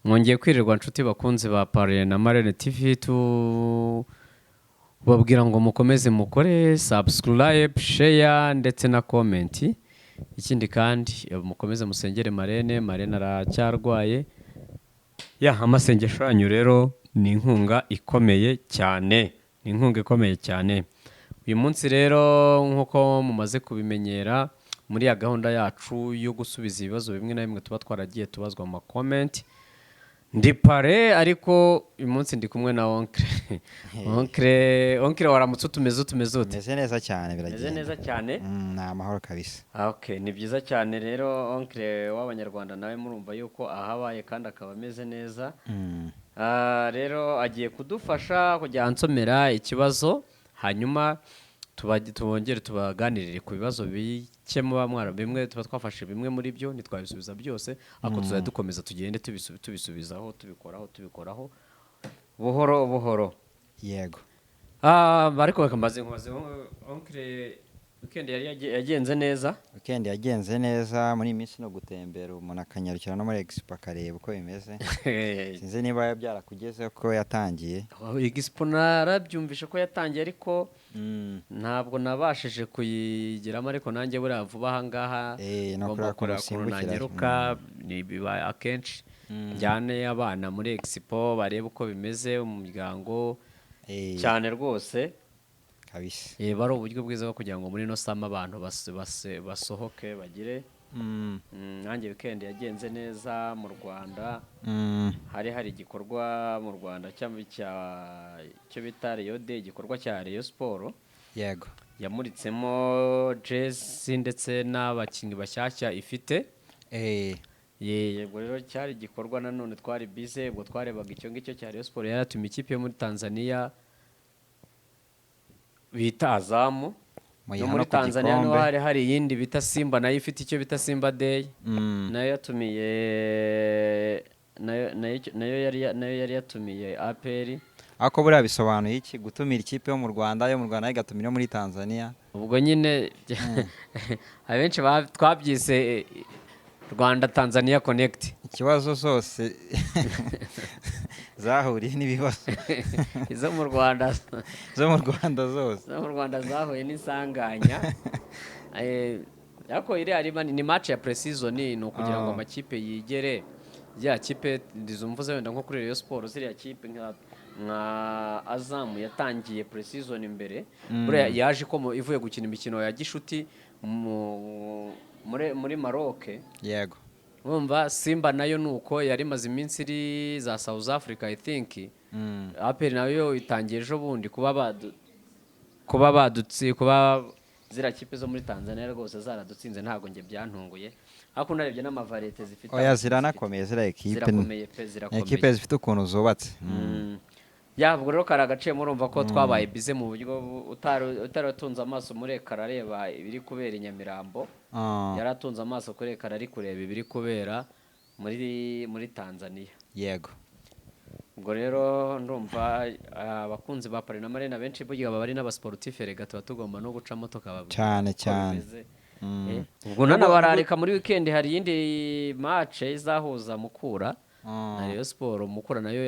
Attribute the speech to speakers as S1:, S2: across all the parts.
S1: mwongeye kwirirwa nshuti bakunzi ba Parrain na Marraine TV babwira ngo mukomeze mukore subscribe, share ndetse na comment. Ikindi kandi mukomeze musengere Marraine aracyarwaye. Amasengesho yanyu rero ni inkunga ikomeye cyane. Uyu munsi rero nkuko mumaze kubimenyera muri ya gahunda yacu yo gusubiza ibibazo bimwe na bimwe tuba twaragiye tubazwa mu comment. Ndi Parrain ariko uyu munsi ndi kumwe na Onkre waramutse tumeze ute?
S2: Meze neza cyane
S1: Meze neza cyane.
S2: Na amahoro kabisa.
S1: Okay, ni byiza cyane rero Onkre w'abanyarwanda nawe murumva yuko ahabaye kandi akaba ameze neza. Rero agiye kudufasha kujya ansomera ikibazo hanyuma tubongere tubaganirire ku bibazo bike muba mwara bimwe tuba twafashe bimwe muri byo ntitwabisubiza byose ako tuzajya dukomeza tugende tubisubizaho tubikoraho buhoro.
S2: Yego.
S1: Ariko bakamaze Onkre weekend yagenze neza.
S2: Weekend yagenze neza muri iminsi no gutembera umuntu akanyarukira no muri Expo akareba uko bimeze. Sinzi niba byarakugezeho ko yatangiye.
S1: Expo narabyumvishe ko yatangiye ariko ntabwo nabashije kuyigeramo ariko nanjye buriya vuba aha ngaha ngomba kunangeruka biba akenshi njyane abana muri Expo barebe uko bimeze umuryango cyane rwose
S2: kabisa.
S1: Bari uburyo bwiza bwo kugira ngo muri no sama abantu basohoke bagire nanjye weekend yagenze neza mu Rwanda. Hari igikorwa mu Rwanda cyo bita Rio Day, igikorwa cya Rayon Sport.
S2: Yego.
S1: Yamuritsemo jersey ndetse n'abakinnyi bashyashya ifite. Yego rero cyari igikorwa nanone twari bize ubwo twarebaga icyo ngicyo cya Rayon Sport yaratumye ikipe yo muri Tanzania bita Azamu. No muri Tanzania no hari yindi bita Simba nayo ifite icyo bita Simba Day. Nayo yatumiye nayo yari yatumiye APR.
S2: Ako buriya bisobanuye iki gutumira ikipe yo mu Rwanda igatumira muri Tanzania?
S1: Ubwo nyine abenshi twabyise Rwanda Tanzania Connect.
S2: Ikibazo zose zahuriye n'ibibazo
S1: izo mu Rwanda zahuye n'isanganya. Ariko iriya ni match ya pre-season ni ukugira ngo amakipe yigere ya kipe ndizumvuze wenda nko kuri Rayon Sport ziriya kipe nka Azamu yatangiye pre-season imbere buriya yaje ko ivuye gukina imikino ya gishuti muri Maroc.
S2: Yego.
S1: Urumva Simba nayo nuko yari maze iminsi iri za South Africa I think. APR nayo itangiye ejo bundi kuba zira kipe zo muri Tanzania rwose zaradutsinze ntago nge byantunguye. Ariko narebye n'amavarete zifite.
S2: Oya ziranakomeye zira equipe. Equipe zifite ukuntu zubatse.
S1: Ubwo rero karagaciye murumva ko twabaye bize mu buryo utaratunze amaso muri ekara areba ibiri kubera Nyamirambo. Yaratunze amaso kuri ekara ari kureba ibiri kubera muri Tanzania.
S2: Yego.
S1: Ubwo rero ndumva abakunzi ba Parrain na Marraine benshi burya bari n'abasportif rega tuba tugomba no gucamo tukababwira
S2: cyane.
S1: Ubwo nanabararika muri weekend hari yindi match izahuza Mukura na Rayon Sport. Mukura nayo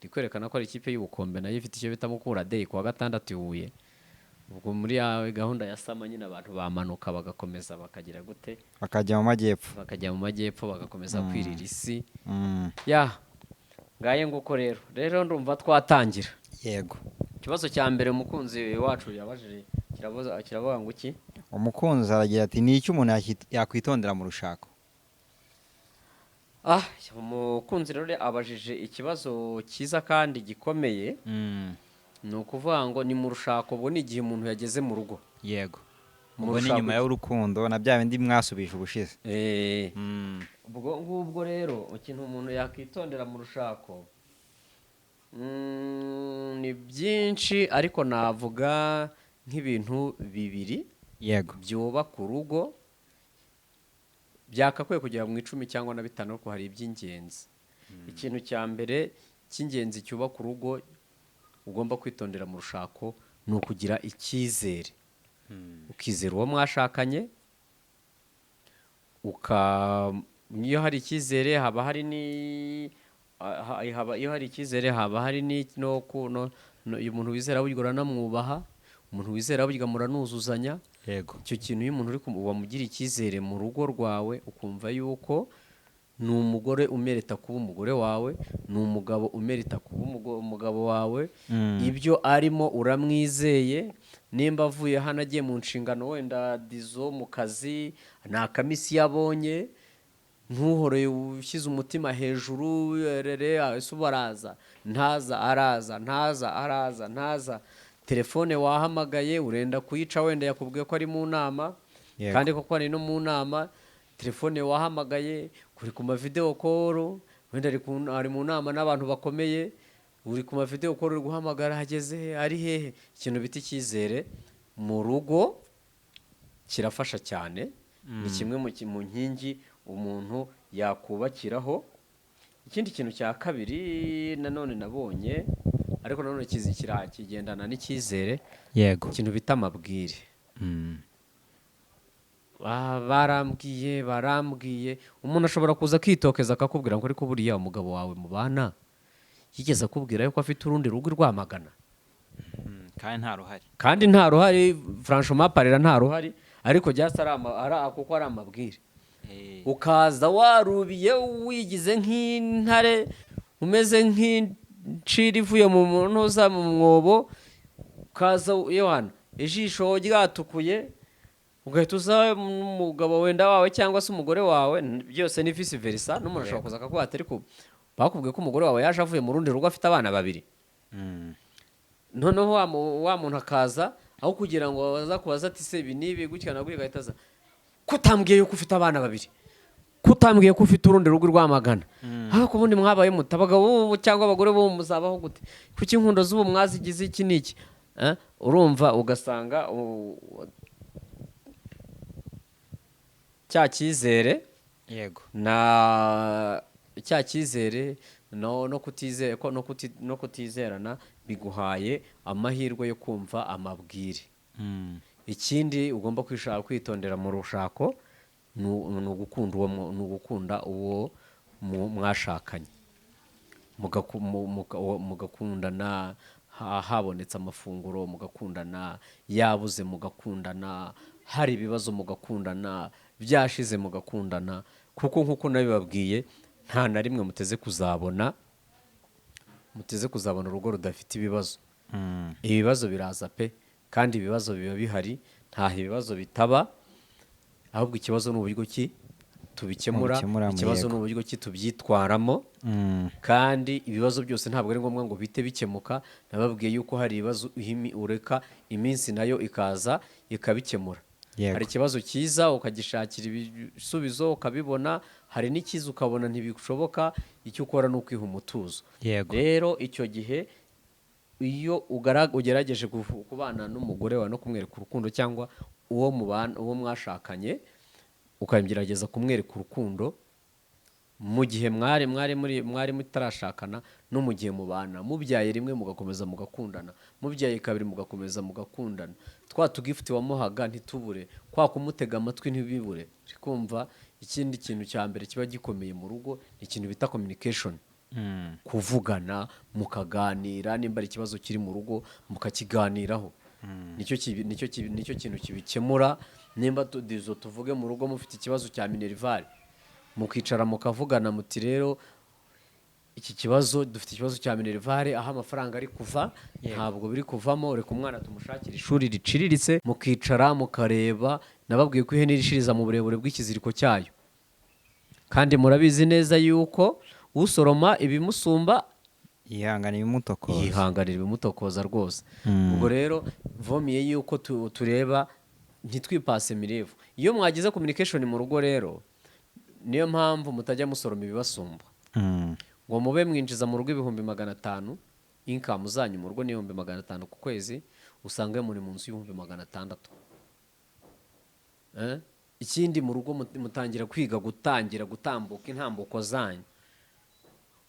S1: dikwerekana ko ari ikipe y'ubukombe nayo ifite icyo bita Mukura Day kuwa gatandatu Huye. Ubwo muri gahunda ya sama nyine abantu bamanuka bagakomeza bakagira gute
S2: bakajya mu majyepfo
S1: bagakomeza kwirira isi. Ngaye nguko rero ndumva twatangira.
S2: Yego.
S1: Ikibazo cya mbere umukunzi wacu yabajije kiravuga ngo iki?
S2: Umukunzi aragira ati ni iki umuntu yakwitondera mu rushako?
S1: Umukunzi rero abajije ikibazo cyiza kandi gikomeye. Ni ukuvuga ngo ni mu rushako ubwo ni igihe umuntu yageze mu rugo.
S2: Yego. Ubwo ni nyuma y'urukundo na bya bindi mwasubije ubushize.
S1: Ubwo rero ikintu umuntu yakwitondera mu rushako ni byinshi ariko navuga nk'ibintu bibiri.
S2: Yego.
S1: Byubaka urugo byakakwiye kugera mu 10 cyangwa na 5 ariko hari iby'ingenzi. Ikintu cya mbere cy'ingenzi cyubaka urugo ugomba kwitondera mu rushako ni ukugira icyizere. Ukizera uwo mwashakanye iyo hari icyizere haba hari iyo hari icyizere haba hari umuntu wizera burya uranamwubaha, umuntu wizera burya muranuzuzanya.
S2: yego
S1: icyo kintu iyo umuntu wamugira icyizere mu rugo rwawe ukumva yuko ni umugore umerita kuba umugore wawe, ni umugabo umerita kuba umugabo wawe, ibyo arimo uramwizeye. nimba avuye hano agiye mu nshingano wenda dizo mu kazi nta kamisi yabonye, ntuhore ushyize umutima hejuru ese ubu araza ntaza, telefone wahamagaye urenda kuyica, wenda yakubwiye ko ari mu nama kandi koko ari no mu nama. telefone wahamagaye uri ku mavideo call, wenda ari mu nama n'abantu bakomeye, uri ku mavideo call uri guhamagara, hageze ari hehe. ikintu bita icyizere mu rugo kirafasha cyane, ni kimwe mu nkingi umuntu yakubakiraho. ikindi kintu cya kabiri nanone nabonye, ariko nanone kigendana n'icyizere,
S2: yego
S1: ikintu bita amabwire. barambwiye umuntu ashobora kuza akitokeza akakubwira ngo ariko buriya umugabo wawe mubana yigeze akubwira yuko afite urundi rugo Rwamagana, kandi nta ruhari franchement parera nta ruhari, ariko kuko ari amabwire. ukaza warubiye wigize nk'intare, umeze nk'incira ivuye mu ntuza mu mwobo, ukaza yohana ijisho ryatukuye, ugahita uza umugabo wenda wawe cyangwa se umugore wawe, byose ni vice versa. n'umuntu ashobora kuza akakuba ati ariko bakubwiye ko umugore wawe yaje avuye mu rundi rugo afite abana babiri. noneho wa muntu akaza aho kugira ngo aza kubaza ati se ibi nibi gutya na gutya, agahita aza kutambwiye yuko ufite abana babiri, kutambwiye ko ufite urundi rugo Rwamagana, ariko ubundi mwabaye muta abagabo cyangwa abagore bo muzabaho gute, kuki inkundo z'ubu mwazigize iki n'iki. urumva ugasanga cya cyizere
S2: yego
S1: cya cyizere no kutizerana biguhaye amahirwe yo kumva amabwire. ikindi ugomba kwitondera mu rushako ni ugukunda uwo mwashakanye, mugakundana, habonetse amafunguro mugakundana, yabuze mugakundana, hari ibibazo mugakundana, byashize mugakundana, kuko nk'uko nabibabwiye nta na rimwe muteze kuzabona urugo rudafite ibibazo. ibibazo biraza pe, kandi ibibazo biba bihari, ntaho ibibazo bitaba, ahubwo ikibazo ni uburyo ki tubikemura, ikibazo ni uburyo ki tubyitwaramo. kandi ibibazo byose ntabwo ari ngombwa ngo bite bikemuka. nababwiye yuko hari ibibazo ureka iminsi nayo ikaza ikabikemura. hari ikibazo cyiza ukagishakira ibisubizo ukabibona, hari n'ikiza ukabona ntibishoboka, icyo ukora ni ukwiha umutuzo. rero icyo gihe iyo ugerageje kubana n'umugore wawe no kumwereka urukundo, cyangwa uwo mwashakanye ukagerageza kumwereka urukundo mu gihe mwari mutarashakana, no mu gihe mubana, mubyaye rimwe mugakomeza mugakundana, mubyaye kabiri mugakomeza mugakundana, twa tugifuti wamuhaga ntitubure, kwa kumutega amatwi ntibibure. kumva ikindi kintu cya mbere kiba gikomeye mu rugo ni ikintu bita communication. kuvugana mukaganira, nimba ari ikibazo kiri mu rugo mukakiganiraho, nicyo kintu kibikemura. nimba tuvuge mu rugo mufite ikibazo cya minerivare, mukicara mukavugana muti rero iki kibazo, dufite ikibazo cya minerivare, aho amafaranga ari kuva ntabwo biri kuvamo, reka umwana tumushakira ishuri riciriritse. mukicara mukareba, nababwiye ko ihene irishiriza mu burebure bw'ikiziriko cyayo, kandi murabizi neza yuko usoroma ibimusumba
S2: yihanganira
S1: ibimutokoza rwose. ubwo rero vomiye yuko tureba ntitwipase mirevu. iyo mwagize communication mu rugo rero, niyo mpamvu mutajya musoroma ibibasumba, ngo mube mwinjiza mu rugo 500,000, income zanyu mu rugo ni 500,000 ku kwezi, usange muri mu nzu 600,000. ikindi mu rugo mutangira kwiga gutambuka intambuko zanyu.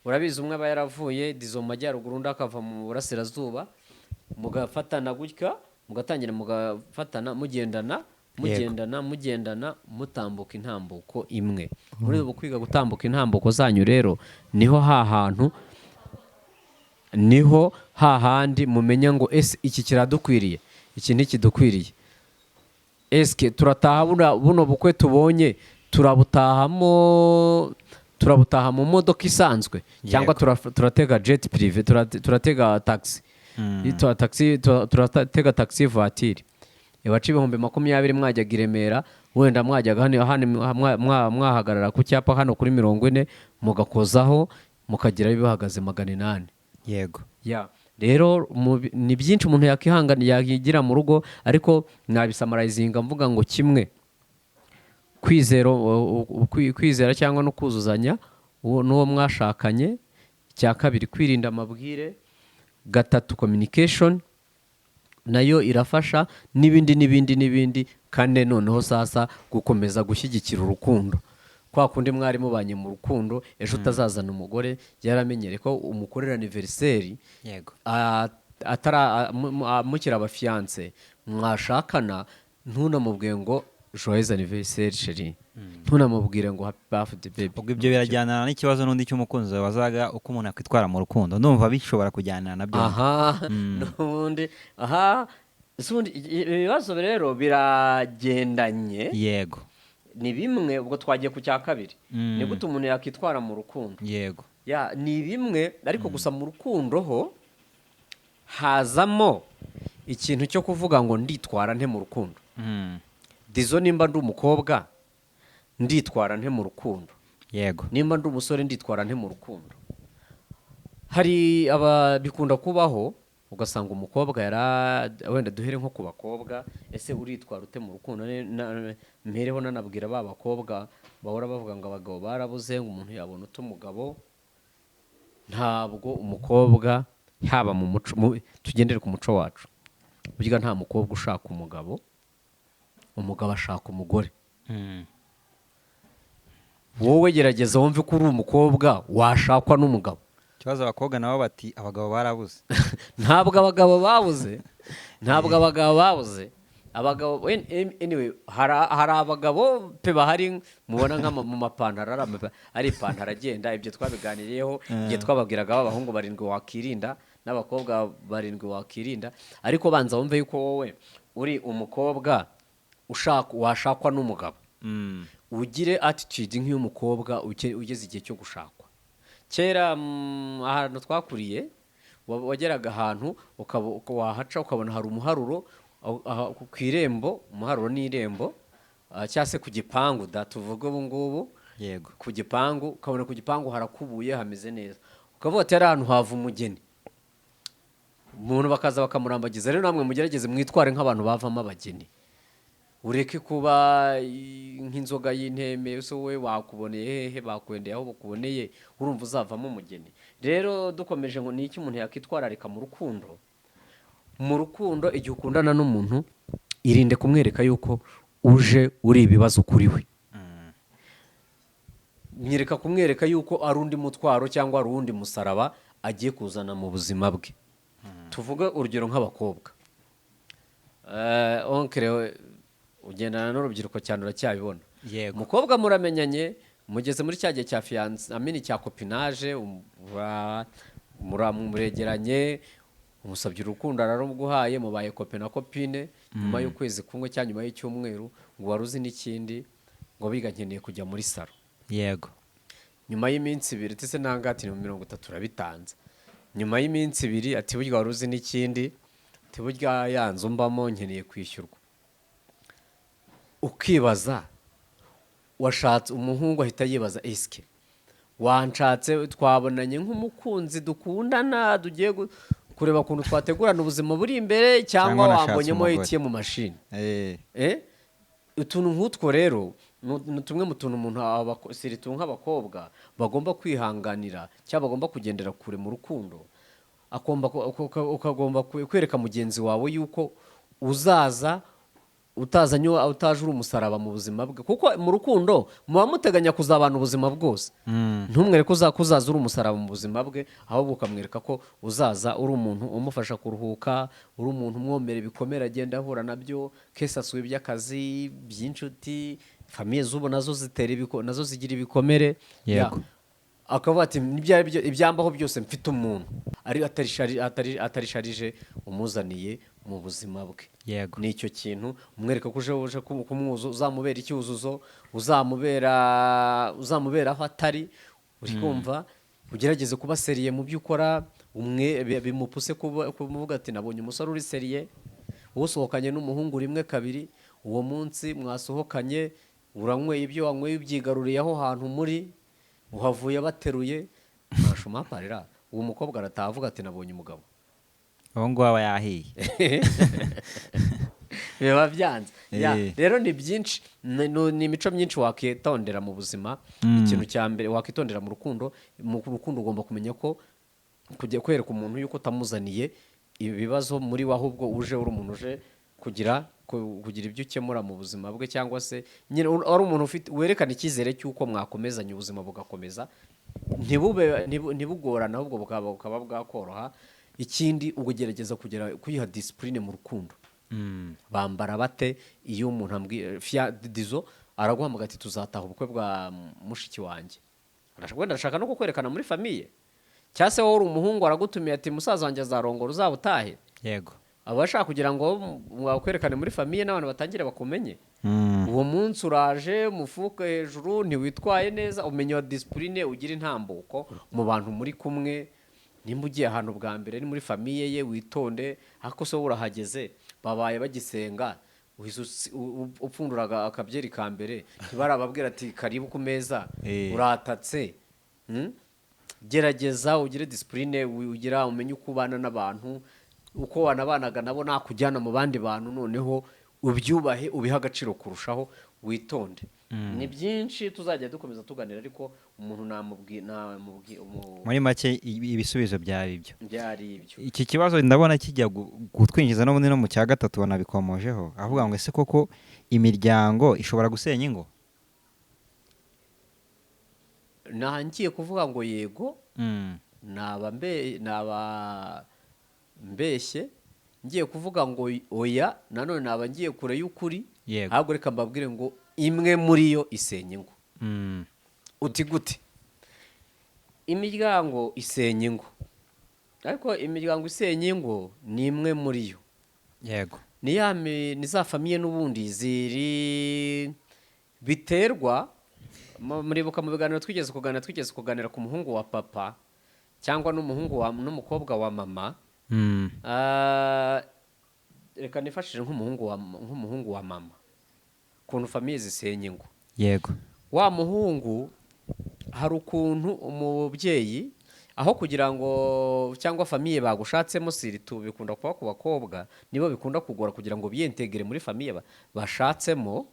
S1: urabizi umwe aba yaravuye dizo mu majyaruguru, undi akava mu burasirazuba, mugafatana gutya, mugatangira mugafatana mugendana mugendana mutambuka intambuko imwe. Muri ubu kwiga gutambuka intambuko zanyu rero niho hahandi mumenya ngo ese iki kiradukwiriye, iki ntikidukwiriye. Eske turataha buno bukwe tubonye turabutaha mu modoka isanzwe cyangwa turatega jet privé, turatega taxi, turatega taxi voiture. Iwacu ibihumbi 20 mwajyaga i Remera, wenda mwajyaga hano mwahagarara ku cyapa hano kuri 40 mugakozaho mukagira bihagaze 800.
S2: Yego.
S1: Rero ni byinshi umuntu yakihangana yakigira mu rugo, ariko nabisamarayizinga mvuga ngo kimwe kwizera cyangwa no kuzuzanya n'uwo mwashakanye. Icya kabiri kwirinda amabwire. Gatatu communication nayo irafasha, n'ibindi. Kane noneho sasa gukomeza gushyigikira urukundo. Kwa kundi mwari mubanye mu rukundo, ejo utazazana umugore yaramenyere ko umukorera anniversaire mukira abafiance mwashakana, ntunamubwiye ngo joyeux anniversaire chérie, ntunamubwire ngo happy birthday baby.
S2: Ubwo ibyo birajyanana n'ikibazo n'undi cy'umukunzi wazaga uko umuntu akwitwara mu rukundo, ndumva bishobora kujyanana nabyo.
S1: N'ubundi ibibazo rero biragendanye.
S2: Yego.
S1: Ni bimwe. Ubwo twagiye ku cya kabiri, ni gute umuntu yakitwara mu rukundo.
S2: Yego.
S1: Ni bimwe, ariko gusa mu rukundo ho hazamo ikintu cyo kuvuga ngo nditwara nte mu rukundo. Dizo nimba ndi umukobwa nditwara nte mu rukundo.
S2: Yego.
S1: Nimba ndi umusore nditwara nte mu rukundo. Hari bikunda kubaho ugasanga umukobwa wenda duhere nko ku bakobwa, ese uritwara ute mu rukundo. Mpereho nanabwira ba bakobwa bahora bavuga ngo abagabo barabuze, ngo umuntu yabona umugabo. Ntabwo umukobwa, haba mu muco, tugendere ku muco wacu, burya nta mukobwa ushaka umugabo ashaka umugore. Wowe gerageza wumve ko uri umukobwa washakwa n'umugabo.
S2: Ikibazo abakobwa nabo bati abagabo barabuze.
S1: Ntabwo abagabo babuze. Abagabo anyway, hari abagabo pe bahari mubona mu mapantaro ari ipantaro agenda. Ibyo twabiganiriyeho igihe twababwiraga abahungu 7 wakirinda n'abakobwa 7 wakirinda. Ariko banza wumve yuko wowe uri umukobwa washakwa n'umugabo, ugire attitude nk'iy'umukobwa ugeze igihe cyo gushakwa. Kera ahantu twakuriye, wageraga ahantu wahaca ukabona hari umuharuro ku irembo. Umuharuro ni irembo, cyangwa se ku gipangu tuvuge ubu ngubu.
S2: Yego.
S1: Ku gipangu, ukabona ku gipangu harakubuye hameze neza, ukavuga ati ari ahantu hava umugeni. Umuntu bakaza bakamurambagiza. Rero namwe mugerageze mwitware nk'abantu bavamo abageni. Ureke kuba nk'inzoga y'inteme, ese wowe wakuboneye hehe, bakwendeye aho bakuboneye, urumva uzavamo umugeni. Rero dukomeje ngo ni iki umuntu yakitwararika mu rukundo. Mu rukundo igihe ukundana n'umuntu, irinde kumwereka yuko uje uri ibibazo kuri we. Nyereka kumwereka yuko ari undi mutwaro cyangwa ari undi musaraba agiye kuzana mu buzima bwe. Tuvuge urugero nk'abakobwa. Onkere ugendana n'urubyiruko cyane uracyabibona.
S2: Yego.
S1: Umukobwa muramenyanye, mugeze muri cya gihe cya fiance, cya copinage, muregeranye, umusabye urukundo araruguhaye, mubaye kope na kopine. Nyuma y'ukwezi kumwe cyangwa nyuma y'icyumweru ngo waruzi n'ikindi ngo biga nkeneye kujya muri salo.
S2: Yego.
S1: Nyuma y'iminsi 2 tese nangati ni 30 urabitanze. Nyuma y'iminsi 2 ati burya waruzi n'ikindi, ati burya yanzu mbamo nkeneye kwishyurwa. Ukibaza, washatse umuhungu ahita yibaza, eske wanshatse twabonanye nk'umukunzi dukundana dugiye kureba ukuntu twategurana ubuzima buri imbere, cyangwa wambonyemo ATM machine. Utuntu nk'utwo rero ni tumwe mu tuntu umuntu siritunga abakobwa bagomba kwihanganira cyangwa bagomba kugendera kure mu rukundo. Ukagomba kwereka mugenzi wawe yuko uzaza utaje uri umusaraba mu buzima bwe, kuko mu rukundo muba muteganya kuzabana ubuzima bwose. Ntumwereke ko uzaza uri umusaraba mu buzima bwe, ahubwo ukamwereka ko uzaza uri umuntu umufasha kuruhuka, uri umuntu umwomera ibikomere agenda ahura nabyo, kese asuye iby'akazi, by'inshuti, famiye z'ubu nazo zigira ibikomere. Akavuga ati ibyambaho byose mfite umuntu atarisharije umuzaniye mu buzima bwe. Ni icyo kintu umwereka ko uje kumwuzuza, uzamubera icyuzuzo, uzamubera aho atari, uri kumva, ugerageze kuba seriye mu byo ukora, bimupuse kuvuga ati nabonye umusore uri seriye, usohokanye n'umuhungu rimwe kabiri, uwo munsi mwasohokanye uranyweye ibyo wanyweye ubyigaruriye aho hantu muri, uhavuye bateruye, ntashuma aparira, uwo mukobwa arataha avuga ati nabonye umugabo.
S2: uwo nguwo aba yahiye.
S1: Biba byanze. Rero ni byinshi, ni imico myinshi wakitondera mu buzima. Ikintu cya mbere wakitondera mu rukundo ugomba kumenya ko kujya kwereka umuntu yuko utamuzaniye ibibazo muri we, ahubwo uje uri umuntu uje kugira ibyo ukemura mu buzima bwe, cyangwa se nyine ari umuntu werekana icyizere cy'uko mwakomezanya ubuzima bugakomeza, ntibugorane, ahubwo bukaba bwakoroha. Ikindi ugerageza kuyiha disipurine mu rukundo. Bambara bate iyo umuntu ambwiye dizo araguhamagara ati tuzataha ubukwe bwa mushiki wanjye, wenda ndashaka no kukwerekana muri famiye, cyangwa se wowe uri umuhungu aragutumiye ati musaza wanjye azarongora uzabutahe.
S2: Yego,
S1: aba ashaka kugira ngo mwakwerekane muri famiye n'abantu batangire bakumenye. Uwo munsi uraje mufuka hejuru, ntiwitwaye neza, umenya disipurine, ugira intambuko mu bantu muri kumwe. Nimba ugiye ahantu bwa mbere ni muri famiye ye, witonde, ariko so urahageze babaye bagisenga, upfundura akabyeri ka mbere, ntibarababwira ati karibu ku meza, uratatse. Gerageza ugire disipurine, umenye uko ubana n'abantu, uko wanabanaga nabo nakujyana mu bandi bantu, noneho ubyubahe, ubiha agaciro kurushaho, witonde. Ni byinshi tuzajya dukomeza tuganira, ariko umuntu
S2: muri make ibisubizo byari ibyo.
S1: ibyo.
S2: Iki kibazo ndabona kijya gutwinjiza n'ubundi no mu cya gatatu wanabikomojeho, avuga ngo ese koko imiryango ishobora gusenya ingo?
S1: Ngiye kuvuga ngo yego, naba mbeshye. Ngiye kuvuga ngo oya, nanone naba ngiye kure y'ukuri. Ahubwo reka mbabwire ngo imwe muri yo isenya ingo. Uti gute? Imiryango isenya ingo, ariko imiryango isenya ingo ni imwe muri yo.
S2: Yego,
S1: ni za famiye n'ubundi biterwa. Muribuka mu biganiro twigeze kuganira ku muhungu wa papa cyangwa n'umukobwa wa mama. Reka nifashije nk'umuhungu wa mama, ukuntu famiye zisenya ingo.
S2: Yego,
S1: wa muhungu hari ukuntu umubyeyi aho kugira ngo, cyangwa famiye bagushatsemo, siritu bikunda kuba ku bakobwa, nibo bikunda kugora kugira ngo biyentegere muri famiye bashatsemo.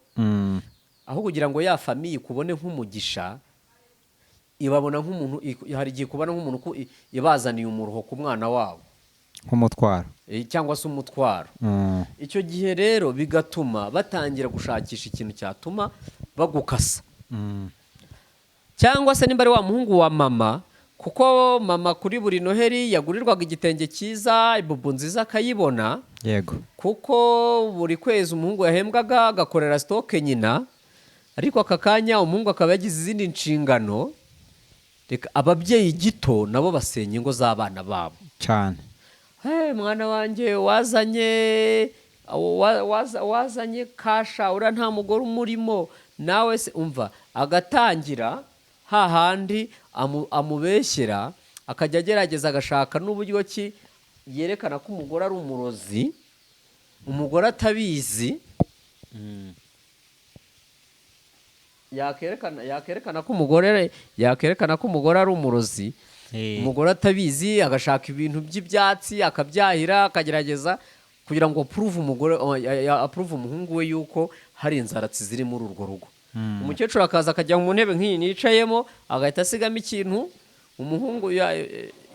S1: Aho kugira ngo ya famiye kubone nk'umugisha, ibabona nk'umuntu, hari igihe kubona nk'umuntu ibazaniye umuruho ku mwana wabo,
S2: nk'umutwaro
S1: cyangwa se umutwaro. Icyo gihe rero bigatuma batangira gushakisha ikintu cyatuma bagukasa. Cyangwa se nimba ari wa muhungu wa mama, kuko mama kuri buri noheri yagurirwaga igitenge cyiza, ibubu nziza akayibona.
S2: Yego,
S1: kuko buri kwezi umuhungu yahembwaga agakorera sitoke nyina, ariko aka kanya umuhungu akaba yagize izindi nshingano. Reka ababyeyi gito nabo basenya ingo z'abana babo
S2: cyane.
S1: Mwana wanjye wazanye kasha, ura nta mugore umurimo, nawe se umva, agatangira hahandi amubeshyera, akajya agerageza agashaka n'uburyo ki yerekana ko umugore ari umurozi, umugore atabizi. yakerekana ko umugore ari umurozi, umugore atabizi, agashaka ibintu by'ibyatsi akabyahira, akagerageza kugira ngo approve umuhungu we yuko hari inzaratsi ziri muri urwo rugo. Umukecuru akaza akajya mu ntebe nk'iyi nicayemo, agahita asigamo ikintu, umuhungu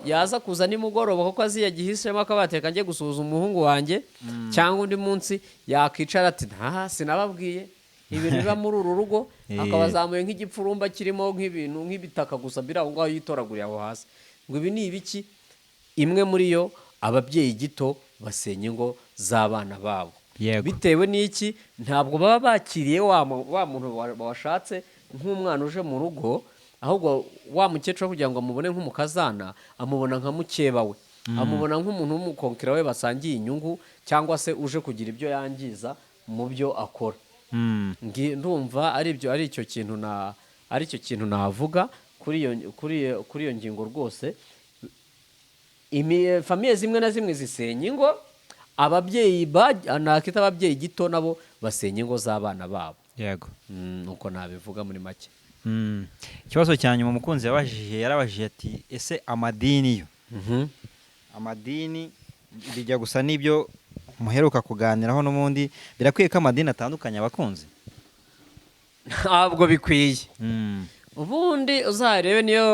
S1: yaza kuza nimugoroba kuko azi yagihisemo akabateka njye gusuhuza umuhungu wanjye cyangwa undi munsi yakicara ati nta sinababwiye ibintu biba muri uru rugo akaba azamuye nk'igipfurumba kirimo nk'ibintu nk'ibitaka gusa biri aho ngaho yitoraguriye aho hasi ngo ibi ni ibiki. Imwe muri yo ababyeyi gito basenya ingo z'abana babo bitewe n'iki ntabwo baba bakiriye wa muntu washatse nk'umwana uje mu rugo, ahubwo wa mukecuru kugira ngo amubone nk'umukazana amubona nka mukeba we, amubona nk'umuntu w'umukonkera we basangiye inyungu cyangwa se uje kugira ibyo yangiza mu byo akora. Ndumva ari icyo kintu navuga kuri iyo ngingo rwose. Famiye zimwe na zimwe zisenya ingo, ababyeyi nakita ababyeyi gito nabo basenya ingo z'abana babo.
S2: Yego
S1: nuko nabivuga muri make.
S2: Ikibazo cya nyuma umukunzi yarabajije ati ese amadini yo amadini bijya gusa n'ibyo muheruka kuganiraho n'ubundi birakwiye ko amadini atandukanye abakunzi?
S1: Ntabwo bikwiye. Ubundi uzarebe niyo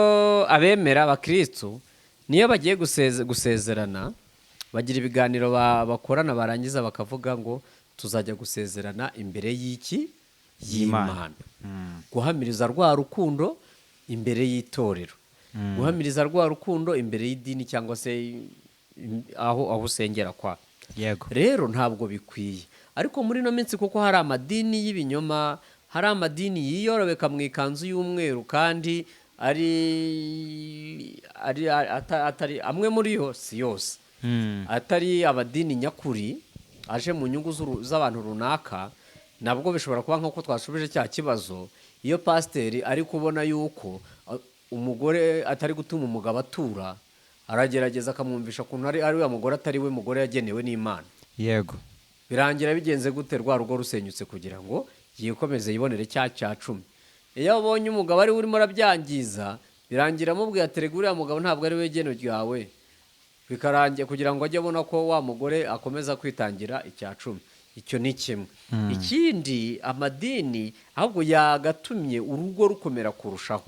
S1: abemera abakristo niyo bagiye gusezerana bagira ibiganiro bakorana barangiza bakavuga ngo tuzajya gusezerana imbere y'Imana, guhamiriza rwa rukundo imbere y'itorero, guhamiriza rwa rukundo imbere y'idini cyangwa se aho usengera kwa.
S2: Yego.
S1: Rero ntabwo bikwiye, ariko muri no minsi kuko hari amadini y'ibinyoma, hari amadini yiyorobeka mu ikanzu y'umweru kandi atari amwe muri yo, si yose, atari amadini nyakuri aje mu nyungu z'abantu runaka. Nabwo bishobora kuba nk'uko twashubije cya kibazo, iyo pasiteri ari kubona yuko umugore atari gutuma umugabo atura, aragerageza akamwumvisha ukuntu ari we mugore atari we mugore yagenewe n'Imana.
S2: Yego.
S1: Birangira bigenze gute? Rwa rugo rusenyutse kugira ngo yikomeze yibonere cya cumi. Iyo abonye umugabo ari we urimo arabyangiza, birangira amubwiye ati rega uriya mugabo ntabwo ari we geno ryawe, bikarangira kugira ngo ajye abona ko wa mugore akomeza kwitangira icya cumi. Icyo ni kimwe. Ikindi, amadini ahubwo yagatumye urugo rukomera kurushaho,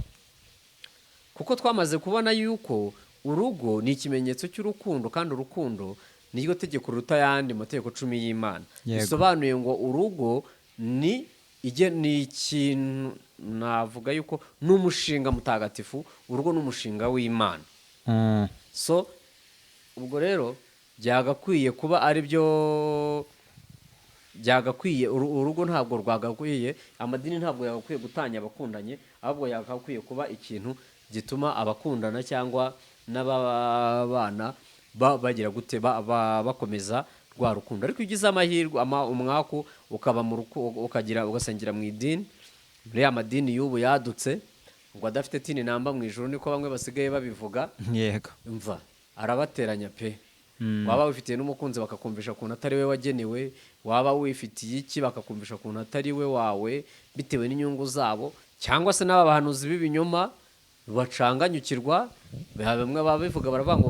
S1: kuko twamaze kubona yuko urugo ni ikimenyetso cy'urukundo, kandi urukundo niryo tegeko ruruta ayandi mategeko 10 y'Imana. Bisobanuye ngo urugo ni ikintu navuga yuko n'umushinga mutagatifu, urugo n'umushinga w'Imana. So ubwo rero byagakwiye kuba ari byo byagakwiye, urugo ntabwo rwagakwiye, amadini ntabwo yagakwiye gutanya abakundanye, ahubwo yagakwiye kuba ikintu gituma abakundana cyangwa n'ababana bagira gute bakomeza rwa rukundo. Ariko ugize amahirwe umwaku ukaba ugasengera mu idini, muri ya madini y'ubu yadutse ngo adafite tini namba mu ijuru, niko bamwe basigaye babivuga.
S2: Yego.
S1: Mva arabateranya pe. Waba wifitiye n'umukunzi bakakumvisha ukuntu atari we wagenewe, waba wifitiye iki bakakumvisha ukuntu atari we wawe bitewe n'inyungu zabo, cyangwa se n'aba bahanuzi b'ibinyoma bacanganyukirwa. Bamwe babivuga baravuga ngo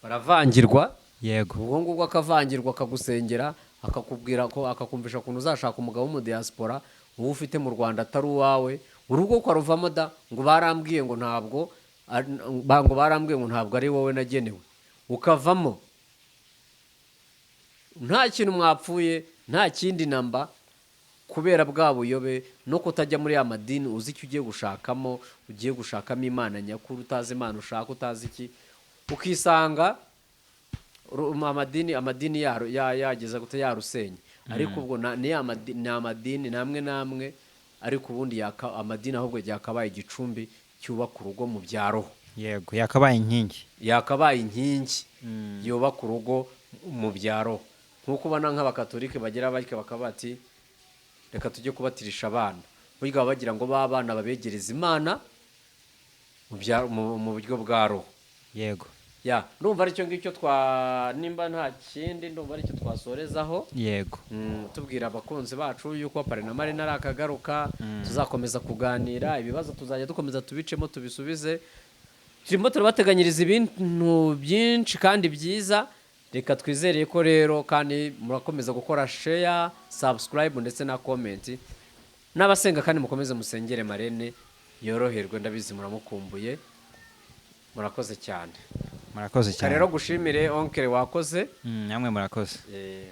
S1: baravangirwa.
S2: Yego.
S1: Ubwo ngubwo akavangirwa akagusengera, akakubwira ko akakumvisha ukuntu uzashaka umugabo mu diaspora wowe ufite mu Rwanda atari uwawe, urugo ukaruvamo da ngo barambwiye ngo ntabwo ari wowe nagenewe, ukavamo nta kintu mwapfuye, nta kindi namba, kubera bwa buyobe no kutajya muri ya madini uzi icyo ugiye gushakamo Imana nyakuri, utazi Imana ushaka, utazi iki, ukisanga amadini yageza gute yarusenya. Ariko ubwo ni amadini namwe, ariko ubundi amadini ahubwo yakabaye igicumbi cyubaka urugo mu byaro.
S2: Yego, yakabaye inkingi yubaka urugo mu byaro. Nkuko ubona nk'abakatolike bagira bakaba bati reka tujye kubatirisha abana, burya baba bagira ngo b'abana babegereze Imana mu buryo bwa roho. Yego.
S1: Ndumva aricyo ngicyo nimba nta kindi, ndumva aricyo twasorezaho.
S2: Yego.
S1: Tubwira abakunzi bacu yuko Pare na Marina ari akagaruka, tuzakomeza kuganira ibibazo, tuzajya dukomeza tubicemo tubisubize. Turimo turabateganyiriza ibintu byinshi kandi byiza. Reka twizereye ko rero, kandi murakomeza gukora share, subscribe ndetse na comment. N'abasenga kandi mukomeze musengere Marene yoroherwe, ndabizi muramukumbuye.
S2: murakoze cyane
S3: murakoze cyane
S2: rero gushimire onkere wakoze
S3: namwe murakoze
S2: Eh,